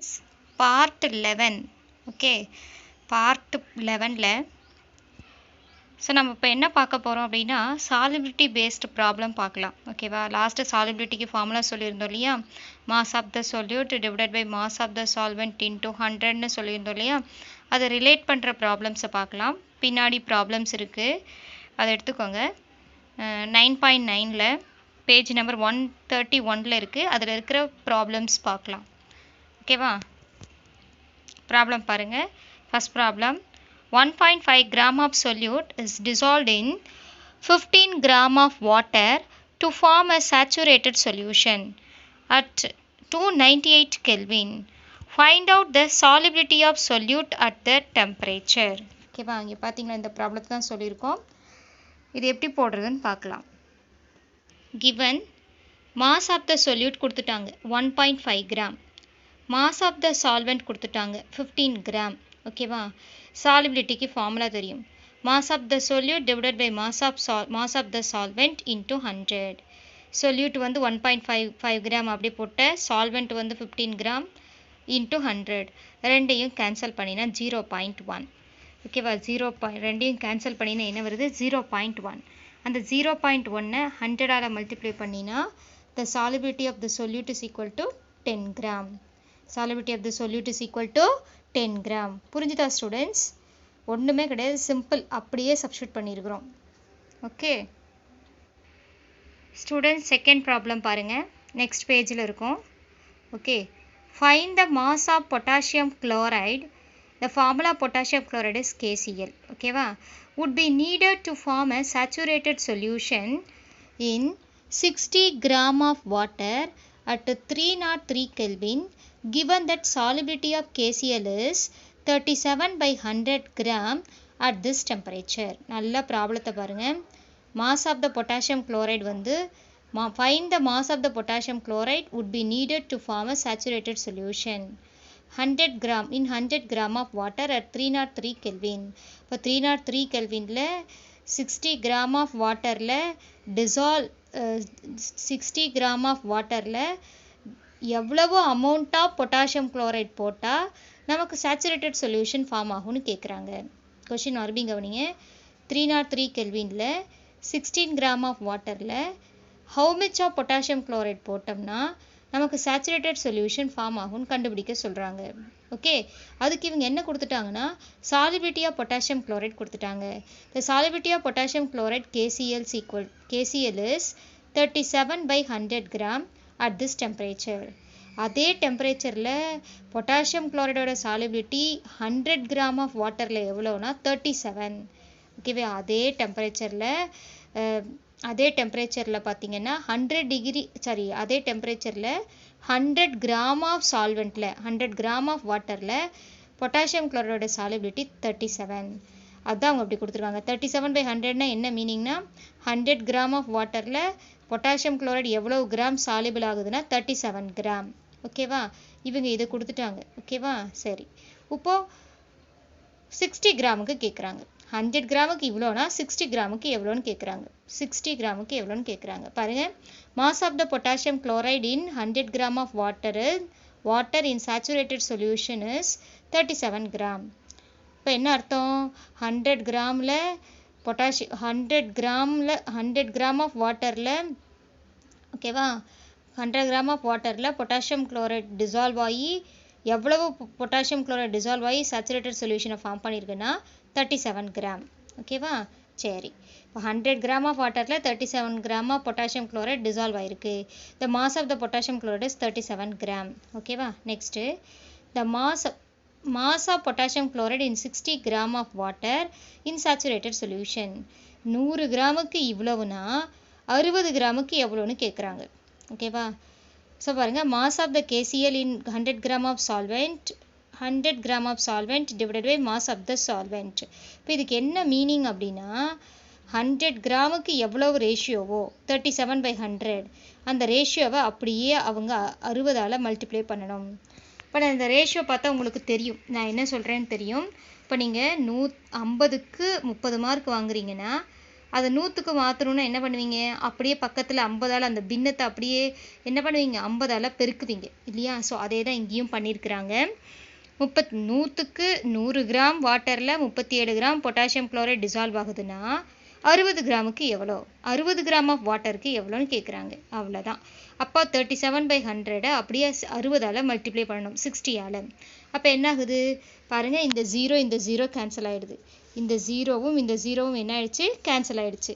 students, part 11. Okay, part 11ல நம்ம இப்போ என்ன பார்க்க போகிறோம் அப்படின்னா சாலிபிலிட்டி பேஸ்டு ப்ராப்ளம் பார்க்கலாம். ஓகேவா, லாஸ்ட்டு சாலிபிலிட்டிக்கு ஃபார்முலா சொல்லியிருந்தோம் இல்லையா, mass of the solute divided by mass of the solvent into 100ன்னு சொல்லியிருந்தோம் இல்லையா, அதை ரிலேட் பண்ணுற ப்ராப்ளம்ஸை பார்க்கலாம். பின்னாடி ப்ராப்ளம்ஸ் இருக்குது, அதை எடுத்துக்கோங்க. 9.9ல் பேஜ் நம்பர் 131ல் இருக்குது, அதில் இருக்கிற ப்ராப்ளம்ஸ் பார்க்கலாம். ஓகேவா, ப்ராப்ளம் பாருங்கள். First problem, 1.5 gram of solute is dissolved in 15 gram of water to form a saturated solution at 298 Kelvin. Find out the solubility of solute at that temperature. ஓகேவா, இங்கே பார்த்தீங்கன்னா இந்த ப்ராப்ளத்தை தான் சொல்லியிருக்கோம். இது எப்படி போடுறதுன்னு பார்க்கலாம். given mass of the solute கொடுத்துட்டாங்க 1.5 gram, mass of the solvent கொடுத்துட்டாங்க 15 gram. ஓகேவா, சாலிபிலிட்டிக்கு ஃபார்முலா தெரியும், mass of the solute divided by mass of the solvent into 100. Solute வந்து 1.5 கிராம் அப்படி போட்ட, சால்வெண்ட் வந்து 15 கிராம் இன்டூ 100. ரெண்டையும் கேன்சல் பண்ணினா 0.1. ஓகேவா, ரெண்டையும் கேன்சல் பண்ணினா என்ன வருது, 0.1. அந்த 0.1 100ஆல் மல்டிப்ளை பண்ணினா the solubility of the solute is equal to 10 gram. Solubility of the solute is equal to 10 gram. புரிஞ்சுதா ஸ்டூடெண்ட்ஸ்? ஒன்றுமே கிடையாது, சிம்பிள், அப்படியே சப்ஸ்டியூட் பண்ணியிருக்கிறோம். ஓகே ஸ்டூடெண்ட்ஸ், செகண்ட் ப்ராப்ளம் பாருங்கள், நெக்ஸ்ட் பேஜில் இருக்கும். Okay, find the mass of potassium chloride. The formula potassium chloride is KCl. ஓகேவா, would be needed to form a saturated solution in 60 gram of water at 303 Kelvin, given that solubility of KCl is 37 by 100 gram at this temperature. நல்ல ப்ராப்ளத்தை பாருங்கள். mass of the potassium chloride வந்து find the mass of the potassium chloride would be needed to form a saturated solution 100 gram in 100 gram of water at 303 Kelvin. இப்போ 303 Kelvinல 60 gram of waterல dissolve 60 gram of waterல எவ்வளவு amount of potassium chloride போட்டால் நமக்கு saturated solution form ஆகும்னு கேட்குறாங்க. Question மறுபடியும் கவனிங்க. 303 கெல்வினில் 16 gram of வாட்டரில் how much of potassium chloride போட்டோம்னா நமக்கு சேச்சுரேட்டட் சொல்யூஷன் ஃபார்ம் ஆகும்னு கண்டுபிடிக்க சொல்கிறாங்க. ஓகே, அதுக்கு இவங்க என்ன கொடுத்துட்டாங்கன்னா சாலிபிலிட்டி ஆஃப் பொட்டாசியம் குளோரைட் கொடுத்துட்டாங்க. The solubility of potassium chloride KCl is 37 by 100 gram at this temperature. அதே டெம்பரேச்சரில் பொட்டாசியம் குளோரைடோட சாலிபிலிட்டி 100 கிராம் ஆஃப் வாட்டரில் எவ்வளோனா 37. ஓகேவா, அதே டெம்பரேச்சரில் பார்த்தீங்கன்னா 100 கிராம் ஆஃப் சால்வெண்ட்டில் 100 கிராம் ஆஃப் வாட்டரில் பொட்டாசியம் குளோரைடோட சாலிபிலிட்டி 37. அதுதான் அவங்க அப்படி கொடுத்துருக்காங்க. 37 by 100னா என்ன மீனிங்னா 100 கிராம் ஆஃப் வாட்டரில் பொட்டாசியம் குளோரைடு எவ்வளோ கிராம் சாலிபிள் ஆகுதுன்னா 37 கிராம். ஓகேவா, இவங்க இதை கொடுத்துட்டாங்க. ஓகேவா, சரி, இப்போது 60 கிராமுக்கு கேட்குறாங்க. 100 கிராமுக்கு இவ்வளோனா 60 கிராமுக்கு எவ்வளோன்னு கேட்குறாங்க. 60 கிராமுக்கு எவ்வளோன்னு கேட்குறாங்க. பாருங்கள், mass of the potassium chloride in 100 gram of water in saturated solution is 37 gram. இப்போ என்ன அர்த்தம், 100 கிராமில் 100 கிராம் ஆஃப் வாட்டரில், ஓகேவா, 100 கிராம் ஆஃப் வாட்டரில் பொட்டாசியம் குளோரைட் டிசால்வ் ஆகி எவ்வளவு பொட்டாசியம் குளோரைட் டிசால்வ் ஆகி சேச்சுரேட்டட் சொல்யூஷனை ஃபார்ம் பண்ணியிருக்குன்னா 37 கிராம். ஓகேவா, சரி, இப்போ 100 கிராம் ஆஃப் வாட்டரில் 37 gram of potassium chloride dissolve ஆகிருக்கு. The mass of the potassium chloride is 37 gram. ஓகேவா, next the mass of potassium chloride in 60 gram of water in saturated solution. 100 கிராமுக்கு இவ்வளவுனா 60 கிராமுக்கு எவ்வளோன்னு கேட்குறாங்க. ஓகேவா, ஸோ பாருங்கள், mass of the KCl in 100 gram of solvent divided by mass of the solvent. இப்போ இதுக்கு என்ன மீனிங் அப்படின்னா 100 கிராமுக்கு எவ்வளவு ரேஷியோவோ 37 by 100 அந்த ரேஷியோவை அப்படியே அவங்க 60ஆல் மல்டிப்ளை பண்ணணும். இப்போ நான் இந்த ரேஷியோ பார்த்தா உங்களுக்கு தெரியும், நான் என்ன சொல்கிறேன்னு தெரியும். இப்போ நீங்கள் 150க்கு 30 மார்க் வாங்குறீங்கன்னா அதை 100க்கு மாற்றணும்னா என்ன பண்ணுவீங்க, அப்படியே பக்கத்தில் 50ஆல் அந்த பின்னத்தை அப்படியே என்ன பண்ணுவீங்க, 50ஆல் பெருக்குவீங்க இல்லையா. ஸோ அதே தான் இங்கேயும் பண்ணியிருக்கிறாங்க. 100க்கு 100 கிராம் வாட்டரில் 37 கிராம் பொட்டாசியம் குளோரைட் டிசால்வ் ஆகுதுன்னா 60 கிராமுக்கு எவ்வளோ, 60 கிராம் ஆஃப் வாட்டருக்கு எவ்வளோன்னு கேட்குறாங்க. அவ்வளோதான். அப்போ 37/100 அப்படியே 60ஆல் மல்டிப்ளை பண்ணணும் 60ஆல். அப்போ என்ன ஆகுது பாருங்கள், இந்த 0 கேன்சல் ஆகிடுது, இந்த ஜீரோவும் இந்த ஜீரோவும் என்ன ஆயிடுச்சு, கேன்சல் ஆகிடுச்சு.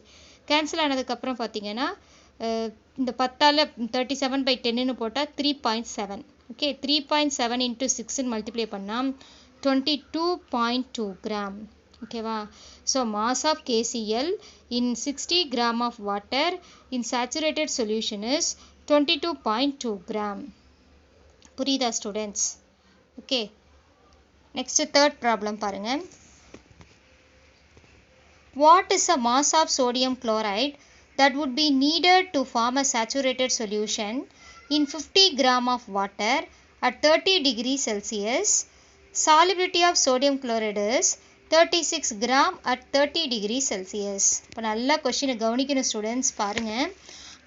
கேன்சல் ஆனதுக்கப்புறம் பார்த்தீங்கன்னா இந்த 10ஆல் 37/10ன்னு போட்டால் 3.7. ஓகே, 3.7 × 6ன்னு மல்டிப்ளை பண்ணால் 22.2 கிராம். ஓகேவா. So mass of KCl in 60 gram of water in saturated solution is 22.2 gram. புரியுதா students? Okay, next third problem பாருங்கள். What is the mass of sodium chloride that would be needed to form a saturated solution in 50 gram of water at 30 degrees Celsius? Solubility of sodium chloride is 36 gram at 30 degrees Celsius. இப்போ நல்லா கொஸ்டினை கவனிக்கணும் students. பாருங்கள்,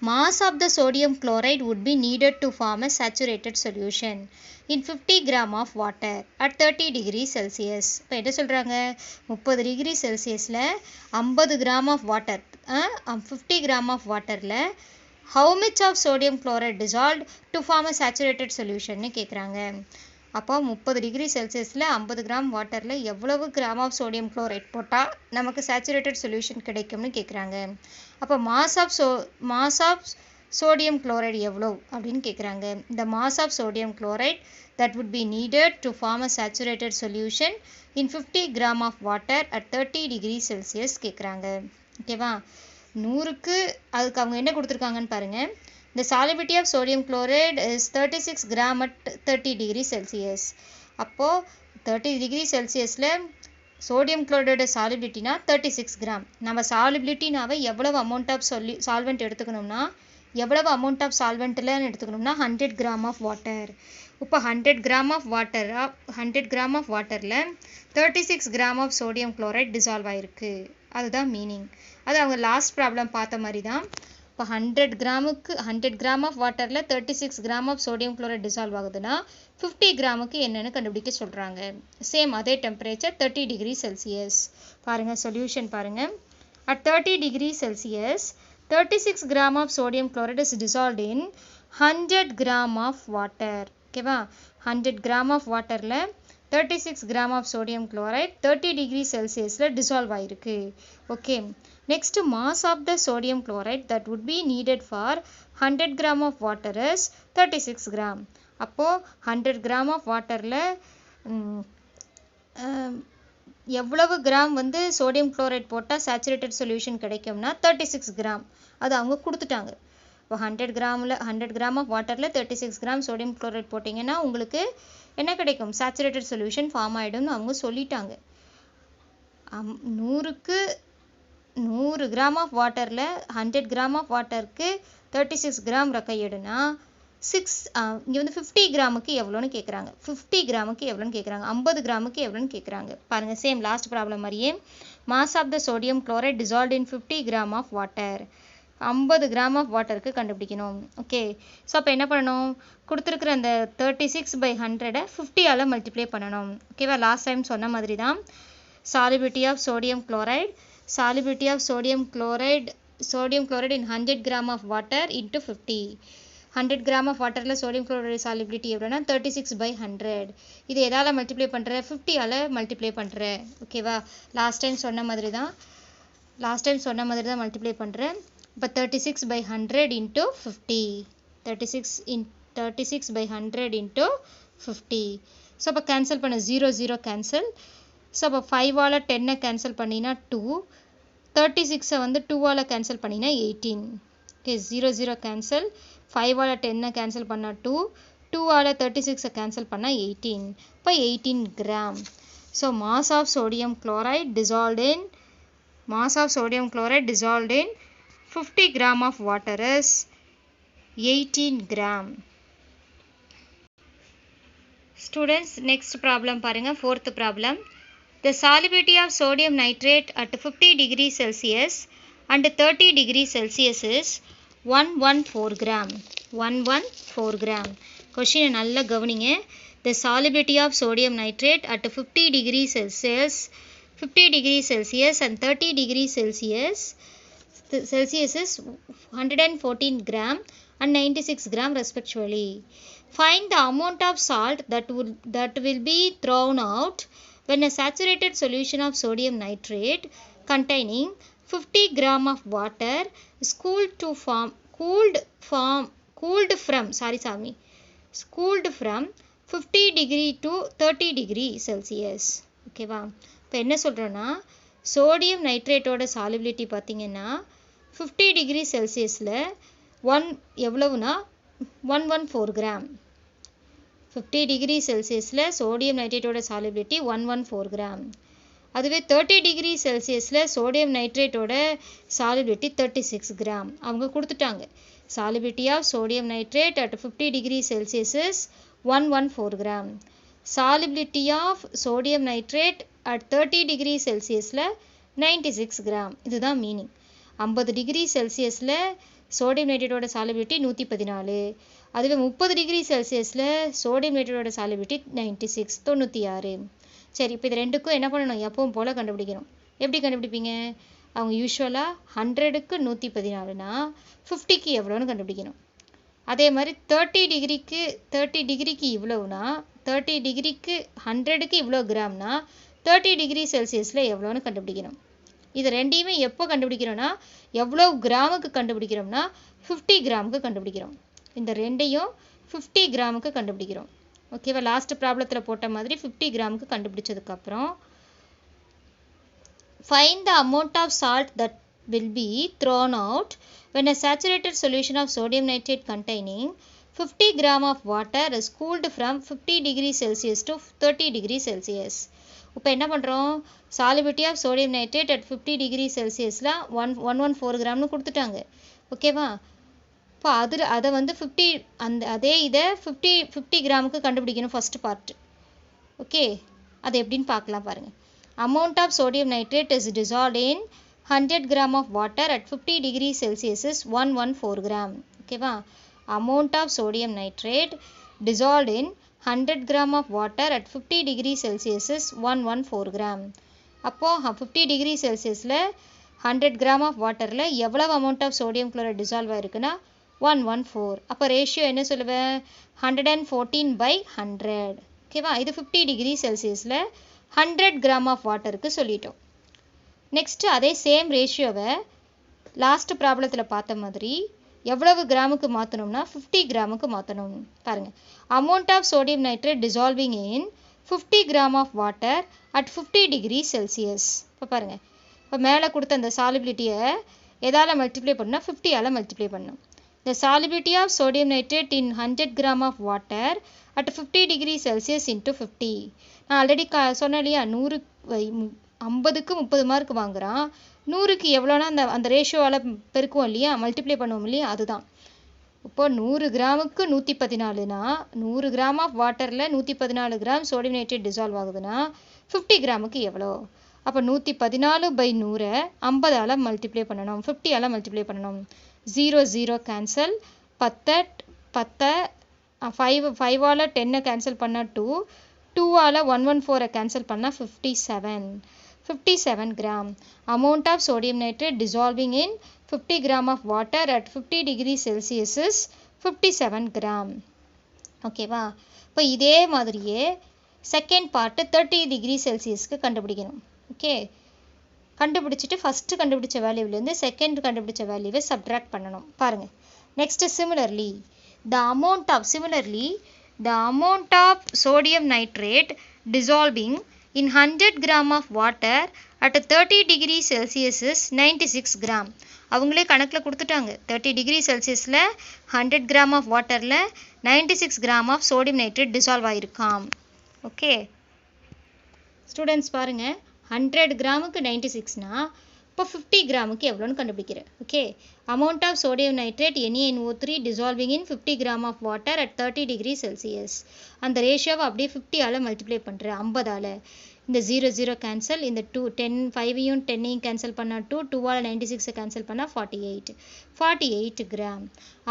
mass of the sodium chloride would be needed to form a saturated solution in 50 gram of water at 30 degrees Celsius. இப்போ என்ன சொல்கிறாங்க, 30 degree செல்சியஸில் 50 gram of water, 50 gram of வாட்டரில் how much of sodium chloride dissolved to form a saturated solution கேட்குறாங்க. அப்போ 30 degree செல்சியஸில் 50 gram வாட்டரில் எவ்வளவு கிராம் ஆஃப் சோடியம் குளோரைட் போட்டால் நமக்கு சேச்சுரேட்டட் சொல்யூஷன் கிடைக்கும்னு கேட்குறாங்க. அப்போ மாஸ் ஆஃப் சோடியம் குளோரைடு எவ்வளோ அப்படின்னு கேட்குறாங்க. இந்த mass of sodium chloride that would be needed to form a saturated solution in 50 gram of water at 30 degrees Celsius கேட்குறாங்க. ஓகேவா. 100க்கு அதுக்கு அவங்க என்ன கொடுத்துருக்காங்கன்னு பாருங்கள். The solubility of sodium chloride is 36 gram at 30 degrees Celsius. அப்போது 30 டிகிரி செல்சியஸில் சோடியம் குளோரைடோட சாலிபிலிட்டினா 36 கிராம். நம்ம சாலிபிலிட்டினாவை எவ்வளவு அமௌண்ட் ஆஃப் சால்வெண்ட் எடுத்துக்கணும்னா, எவ்வளவு அமௌண்ட் ஆஃப் சால்வெண்ட்டில் எடுத்துக்கணும்னா 100 கிராம் ஆஃப் வாட்டர். இப்போ 100 கிராம் ஆஃப் வாட்டரில் 36 gram of sodium chloride dissolve ஆகிருக்கு. அதுதான் மீனிங். அது அவங்க லாஸ்ட் ப்ராப்ளம் பார்த்த மாதிரி தான். இப்போ 100 கிராம் ஆஃப் வாட்டரில் 36 gram of sodium chloride dissolve ஆகுதுன்னா 50 கிராமுக்கு என்னென்னு கண்டுபிடிக்க சொல்கிறாங்க. சேம் அதே டெம்பரேச்சர் 30 டிகிரி செல்சியஸ். பாருங்கள் சொல்யூஷன் பாருங்கள். At 30 degree Celsius 36 gram of sodium chloride is dissolved in 100 gram of water. ஓகேவா. 100 கிராம் ஆஃப் வாட்டரில் 36 gram of sodium chloride 30 degree செல்சியஸில் டிசால்வ் ஆகிருக்கு. Okay, next mass of the sodium chloride that would be needed for 100 gram of water is 36 gram. அப்போது 100 gram of waterல எவ்வளவு gram வந்து sodium chloride போட்டால் saturated solution கிடைக்கும்னா 36 gram. அது அவங்க கொடுத்துட்டாங்க. இப்போ 100 கிராம் ஆஃப் வாட்டரில் 36 கிராம் சோடியம் குளோரைட் போட்டிங்கன்னா உங்களுக்கு என்ன கிடைக்கும், சேச்சுரேட்டட் சொல்யூஷன் ஃபார்ம் ஆகிடும்னு அவங்க சொல்லிட்டாங்க. 100 கிராம் ஆஃப் வாட்டரில் 100 கிராம் ஆஃப் வாட்டருக்கு 36 கிராம் கையெடுனா இங்கே வந்து 50 கிராமுக்கு எவ்வளோன்னு கேட்குறாங்க. 50 கிராமுக்கு எவ்வளோன்னு கேட்குறாங்க, 50 கிராமுக்கு எவ்வளோன்னு கேட்குறாங்க. பாருங்கள், சேம் லாஸ்ட் ப்ராப்ளம் மாதிரியே mass of the sodium chloride dissolved in 50 gram of water. 50 gram of வாட்டருக்கு கண்டுபிடிக்கணும். ஓகே, ஸோ அப்போ என்ன பண்ணணும், கொடுத்துருக்குற அந்த 36/100 50ஆல் மல்டிப்ளை பண்ணணும். ஓகேவா. லாஸ்ட் டைம் சொன்ன மாதிரி தான். solubility of sodium chloride in 100 gram of water into 50. 100 gram of waterல sodium chloride solubility எவ்வளோனா 36/100. இது எதால் மல்டிப்ளை பண்ணுற, 50ஆல் மல்டிப்ளை பண்ணுற. ஓகேவா. லாஸ்ட் டைம் சொன்ன மாதிரி தான் மல்டிப்ளை பண்ணுறேன். இப்போ 36/100 into 50. 36/100 into 50. ஸோ அப்போ கேன்சல் பண்ண 0 கேன்சல். ஸோ அப்போ 5ஆல் 10 கேன்சல் பண்ணினா 2, 36 வந்து 2ஆல் கேன்சல் பண்ணினா 18. Okay, 0 cancel. 5ஆல் 10 கேன்சல் பண்ணால் 2, 2ஆல் 36 கேன்சல் பண்ணால் 18. இப்போ 18 gram. So mass of sodium chloride dissolved in 50 gram of water is 18 gram. Students, next problem பாருங்க, fourth problem. The solubility of sodium nitrate at 50 degrees Celsius and 30 degrees Celsius is 114 gram. 114 gram. Question நல்ல கவனிங்க. The solubility of sodium nitrate at 50 degrees Celsius, 50 degrees Celsius and 30 degrees Celsius is 114 gram and 96 gram respectively. Find the amount of salt that will be thrown out when a saturated solution of sodium nitrate containing 50 gram of water is cooled from 50 degree to 30 degree Celsius. ஓகேவா? இப்போ என்ன சொல்கிறோன்னா sodium நைட்ரேட்டோட solubility பார்த்திங்கன்னா 50 degree செல்சியஸில் எவ்வளவுனா 114 gram. 50 degree செல்சியஸில் sodium நைட்ரேட்டோட solubility 114 gram. அதுவே 30 டிகிரி செல்சியஸில் சோடியம் நைட்ரேட்டோட சாலிபிலிட்டி 36 கிராம். அவங்க கொடுத்துட்டாங்க. Solubility of sodium nitrate at 50 degree Celsius is 114 gram. Solubility of sodium nitrate at 30 degree Celsiusல 96 gram. இதுதான் மீனிங். 50 டிகிரி செல்சியஸில் சோடியம் நைட்ரேட்டோட சாலிபிலிட்டி 114. அதுவே 30 டிகிரி செல்சியஸில் சோடியம் நைட்ரேட்டோட சாலிபிலிட்டி 96, 96. சரி, இப்போ இது ரெண்டுக்கும் என்ன பண்ணணும்? எப்பவும் போல் கண்டுபிடிக்கணும். எப்படி கண்டுபிடிப்பீங்க? அவங்க யூஸ்வலாக 100க்கு 114னா 50க்கு எவ்வளோன்னு கண்டுபிடிக்கணும். அதே மாதிரி 30 டிகிரிக்கு இவ்வளோனா 30 டிகிரிக்கு 100க்கு இவ்வளோ கிராம்னா 30 டிகிரி செல்சியஸில் எவ்வளோன்னு கண்டுபிடிக்கணும். இது ரெண்டையுமே எப்போ கண்டுபிடிக்கிறோன்னா எவ்வளோ கிராமுக்கு கண்டுபிடிக்கிறோம்னா 50 கிராமுக்கு கண்டுபிடிக்கிறோம். இந்த ரெண்டையும் 50 கிராமுக்கு கண்டுபிடிக்கிறோம். ஓகேவா? லாஸ்ட் ப்ராப்ளத்தில் போட்ட மாதிரி 50 கிராமுக்கு கண்டுபிடிச்சதுக்கப்புறம் find the amount of salt that will be thrown out when a saturated solution of sodium nitrate containing 50 gram of water is cooled from 50 degree Celsius to 30 degree Celsius. இப்போ என்ன பண்ணுறோம்? solubility of sodium nitrate at 50 degree Celsiusல 114 கிராம்னு கொடுத்துட்டாங்க. ஓகேவா? இப்போ அதை வந்து 50 அதே இதை 50 கிராமுக்கு கண்டுபிடிக்கணும் ஃபஸ்ட்டு பார்ட். ஓகே, அது எப்படின்னு பார்க்கலாம் பாருங்கள். Amount of sodium nitrate is dissolved in 100 gram of water at 50 degree Celsius is 114 gram. ஓகேவா? Amount of sodium nitrate dissolved in 100 gram of water at 50 degree Celsius is 114 gram. அப்போ 50 degree Celsiusல 100 gram of waterல எவ்வளவு amount of sodium chloride dissolve ஆயிருக்குன்னா 114. அப்போ ratio என்ன சொல்லுவேன்? 114/100. ஓகேவா? இது 50 degree Celsiusல 100 gram of வாட்டருக்கு சொல்லிட்டோம். நெக்ஸ்ட்டு அதே சேம் ரேஷியோவை லாஸ்ட் ப்ராப்ளத்தில் பார்த்த மாதிரி எவ்வளவு கிராமுக்கு மாற்றணும்னா 50 கிராமுக்கு மாற்றணும். பாருங்கள், amount of sodium nitrate dissolving in 50 gram of water at 50 degree Celsius. இப்போ பாருங்கள், இப்போ மேலே கொடுத்த அந்த சாலிபிலிட்டியை எதால் மல்டிப்ளை பண்ணால் 50ஆல் மல்டிப்ளை பண்ணணும். The solubility of sodium nitrate in 100 gram of water at 50 degree Celsius into 50. நான் ஆல்ரெடி சொன்னேன் இல்லையா, 50க்கு 30 மார்க் வாங்குறான். 100க்கு எவ்வளோனா அந்த ரேஷியோவால் பெருக்குவோம் இல்லையா, மல்டிப்ளை பண்ணுவோம் இல்லையா, அதுதான். இப்போ 100 கிராமுக்கு 114னா 100 கிராம் ஆஃப் வாட்டரில் 114 கிராம் சோடியம் நைட்ரேட் டிசால்வ் ஆகுதுன்னா 50 கிராமுக்கு எவ்வளோ? அப்போ 114/100 50ஆல் மல்டிப்ளை பண்ணணும், 50ஆல் மல்டிப்ளை பண்ணணும். 0 0 கேன்சல், 10 5ஆல் 10 கேன்சல் பண்ணால் 2ஆல் 114 கேன்சல் பண்ணால் 57 gram. Amount of sodium nitrate dissolving in 50 gram of water at 50 degree Celsius is 57 gram. ஓகேவா? இப்போ இதே மாதிரியே செகண்ட் பார்ட்டு 30 டிகிரி செல்சியஸ்க்கு கண்டுபிடிக்கணும். ஓகே, கண்டுபிடிச்சிட்டு ஃபஸ்ட்டு கண்டுபிடிச்ச வேல்யூவிலேருந்து செகண்ட் கண்டுபிடிச்ச வேல்யூவை சப்ட்ராக்ட் பண்ணணும். பாருங்கள், next similarly the amount of sodium nitrate dissolving in 100 gram of water at 30 degree Celsius is 96 gram. அவங்களே கணக்கில் கொடுத்துட்டாங்க. 30 டிகிரி செல்சியஸில் 100 கிராம் ஆஃப் வாட்டரில் 96 gram of sodium nitrate dissolve ஆகிருக்காம். ஓகே ஸ்டூடெண்ட்ஸ் பாருங்கள், 100 கிராமுக்கு 96னா இப்போ 50 கிராமுக்கு எவ்வளோன்னு கண்டுபிடிக்கிறேன். Okay, amount of sodium nitrate NaNO3 dissolving in 50 gram of water at 30 degree Celsius. அந்த ரேஷியோவை அப்படியே 50ஆல் மல்டிப்ளை பண்ணுறேன், 50ஆல். இந்த 0 0 கேன்சல், இந்த 2 10 5ஐயும் 10ஐயும் கேன்சல் பண்ணால் 2 2ஆல் 96 கேன்சல் பண்ணால் 48 gram.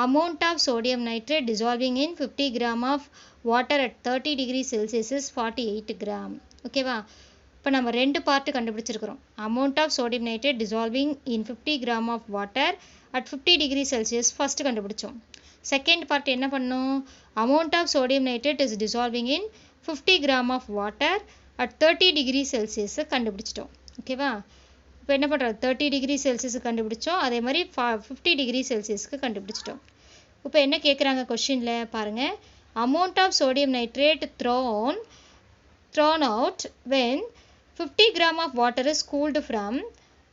Amount of sodium nitrate dissolving in 50 gram of water at 30 degree Celsius is 48 gram. ஓகேவா? இப்போ நம்ம ரெண்டு பார்ட்டு கண்டுபிடிச்சிருக்கிறோம். Amount of sodium nitrate dissolving in 50 gram of water at 50 degree Celsius first கண்டுபிடிச்சோம். Second part என்ன பண்ணோம்? Amount of sodium nitrate is dissolving in 50 gram of water at 30 degree செல்சியஸை கண்டுபிடிச்சிட்டோம். ஓகேவா? இப்போ என்ன பண்ணுறோம்? 30 டிகிரி செல்சியஸுக்கு கண்டுபிடிச்சோம். அதே மாதிரி 50 டிகிரி செல்சியஸ்க்கு கண்டுபிடிச்சிட்டோம். இப்போ என்ன கேட்குறாங்க கொஷினில் பாருங்கள். Amount of sodium nitrate thrown out when 50 gram of water is cooled from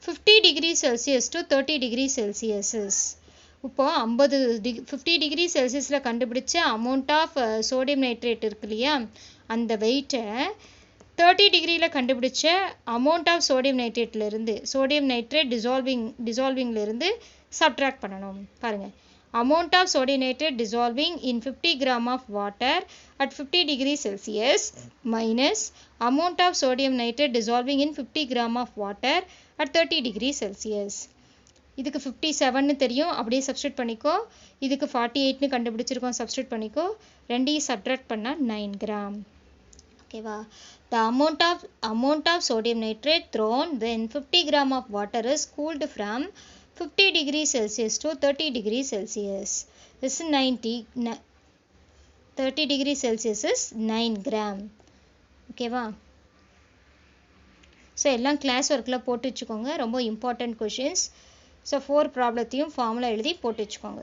50 degree Celsius to 30 degree Celsius. இப்போ 50 டிகிரி செல்சியஸில் கண்டுபிடிச்ச அமௌண்ட் ஆஃப் சோடியம் நைட்ரேட் இருக்கு இல்லையா, அந்த வெயிட்டை 30 டிகிரியில் கண்டுபிடிச்ச அமௌண்ட் ஆஃப் சோடியம் நைட்ரேட்லேருந்து சோடியம் நைட்ரேட் டிசால்விங்லேருந்து சப்ட்ராக்ட் பண்ணணும். பாருங்கள், amount of sodium nitrate dissolving in 50 gram of water at 50 degree Celsius minus amount of sodium nitrate dissolving in 50 gram of water at 30 degree Celsius. இதுக்கு 57ன்னு தெரியும், அப்படியே substitute பண்ணிக்கோ. இதுக்கு 48ன்னு கண்டுபிடிச்சிருக்கோம், சப்ஸ்டியூட் பண்ணிக்கோ. ரெண்டையும் சப்ட்ராக்ட் பண்ணால் 9 கிராம். ஓகேவா? The amount of sodium nitrate thrown when 50 gram of water is cooled from 50 degrees Celsius to 30 degrees Celsius is 30 degrees Celsius is 9 gram. ஓகேவா? ஸோ எல்லாம் கிளாஸ் ஒர்க்கில் போட்டு வச்சுக்கோங்க, ரொம்ப இம்பார்ட்டன்ட் கொஷின்ஸ். ஸோ 4 ப்ராப்ளத்தையும் ஃபார்முலா எழுதி போட்டு வச்சுக்கோங்க.